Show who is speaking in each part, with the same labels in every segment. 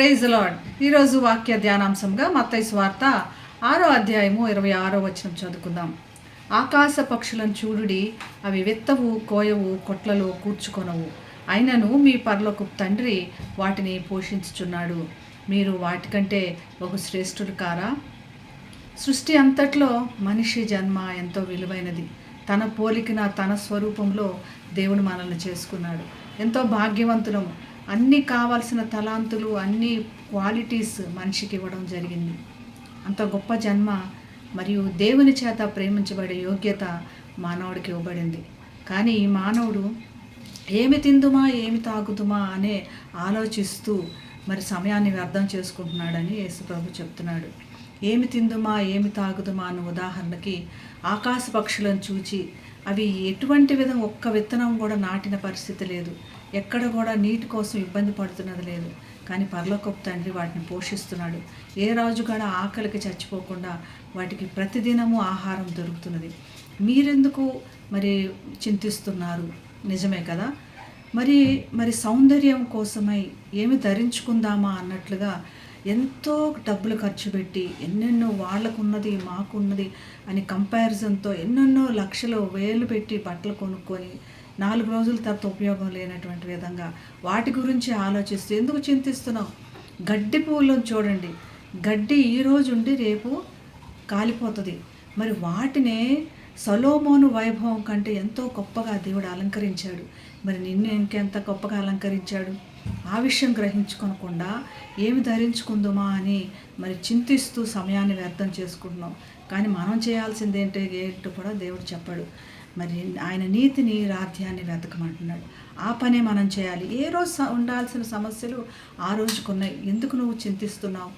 Speaker 1: Praise the lord. ఈరోజు వాక్య ధ్యానాంశంగా మత్తయి సువార్త 6వ అధ్యాయము 26వ వచనం చదువుకుందాం. ఆకాశ పక్షులను చూడుడి, అవి విత్తవు, కోయవు, కొట్లలో కూర్చుకొనవు, అయినను మీ పరలోకపు తండ్రి వాటిని పోషించుచున్నాడు. మీరు వాటికంటే ఒక శ్రేష్ఠుడు కారా? సృష్టి అంతట్లో మనిషి జన్మ ఎంతో విలువైనది. తన పోలికన తన స్వరూపంలో దేవుడు మనల్ని చేసుకున్నాడు. ఎంతో భాగ్యవంతులము. అన్నీ కావాల్సిన తలాంతులు, అన్ని క్వాలిటీస్ మనిషికి ఇవ్వడం జరిగింది. అంత గొప్ప జన్మ మరియు దేవుని చేత ప్రేమించబడే యోగ్యత మానవుడికి ఇవ్వబడింది. కానీ ఈ మానవుడు ఏమి తిందుమా, ఏమి తాగుదుమా అనే ఆలోచిస్తూ మరి సమయాన్ని వ్యర్థం చేసుకుంటున్నాడని యేసుప్రభు చెప్తున్నాడు. ఏమి తిందుమా, ఏమి తాగుదుమా అన్న ఉదాహరణకి ఆకాశ పక్షులను చూచి అవి ఎటువంటి విధంగా ఒక్క విత్తనం కూడా నాటిన పరిస్థితి లేదు, ఎక్కడ కూడా నీటి కోసం ఇబ్బంది పడుతున్నది లేదు. కానీ పరలోకపు తండ్రి వాటిని పోషిస్తున్నాడు. ఏ రాజు కూడా ఆకలికి చచ్చిపోకుండా వాటికి ప్రతిదినము ఆహారం దొరుకుతున్నది. మీరెందుకు మరి చింతిస్తున్నారు? నిజమే కదా. మరి సౌందర్యం కోసమై ఏమి ధరించుకుందామా అన్నట్లుగా ఎంతో డబ్బులు ఖర్చు పెట్టి ఎన్నెన్నో వాళ్ళకున్నది మాకున్నది అని కంపారిజన్తో ఎన్నెన్నో లక్షలు వేలు పెట్టి బట్టలు కొనుక్కొని 4 రోజుల తర్వాత ఉపయోగం లేనటువంటి విధంగా వాటి గురించి ఆలోచిస్తూ ఎందుకు చింతిస్తున్నాం? గడ్డి పువ్వులను చూడండి. గడ్డి ఈరోజు ఉండి రేపు కాలిపోతుంది. మరి వాటినే సొలొమోను వైభవం కంటే ఎంతో గొప్పగా దేవుడు అలంకరించాడు. మరి నిన్ను ఇంకెంత గొప్పగా అలంకరించాడు? ఆ విషయం గ్రహించుకోనకుండా ఏమి ధరించుకుందామా అని మరి చింతిస్తూ సమయాన్ని వ్యర్థం చేసుకుంటున్నాం. కానీ మనం చేయాల్సింది ఏంటో కూడా దేవుడు చెప్పాడు. మరి ఆయన నీతిని, రాధ్యాన్ని వెతకమంటున్నాడు. ఆ పనే మనం చేయాలి. ఏ రోజు ఉండాల్సిన సమస్యలు ఆ రోజుకున్నాయి. ఎందుకు నువ్వు చింతిస్తున్నావు?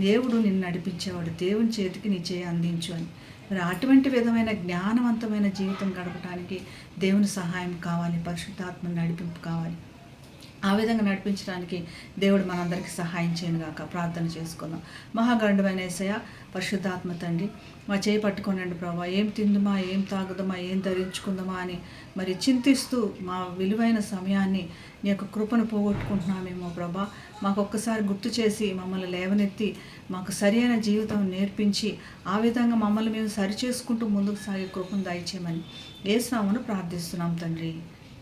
Speaker 1: దేవుడు నిన్ను నడిపించేవాడు. దేవుని చేతికి నీ చేయి అందించు అని. మరి అటువంటి విధమైన జ్ఞానవంతమైన జీవితం గడపడానికి దేవుని సహాయం కావాలి, పరిశుద్ధాత్మ నడిపింపు కావాలి. ఆ విధంగా నడిపించడానికి దేవుడు మనందరికీ సహాయం చేయనుగాక. ప్రార్థన చేసుకుందాం. మహాగణుడైన యేసయ్య, పరిశుద్ధాత్మ తండ్రి, మా చేయి పట్టుకోనండి ప్రభా. ఏం తిందుమా, ఏం తాగుదామా, ఏం ధరించుకుందామా అని మరి చింతిస్తూ మా విలువైన సమయాన్ని నీ యొక్క కృపను పోగొట్టుకుంటున్నామేమో ప్రభా. మాకు ఒక్కసారి గుర్తు చేసి మమ్మల్ని లేవనెత్తి మాకు సరైన జీవితం నేర్పించి ఆ విధంగా మమ్మల్ని మేము సరిచేసుకుంటూ ముందుకు సాగే కృపను దయచేయమని యేసు నామమున ప్రార్థిస్తున్నాం తండ్రి.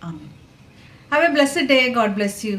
Speaker 1: ఆమేన్. Have a blessed day. God bless you.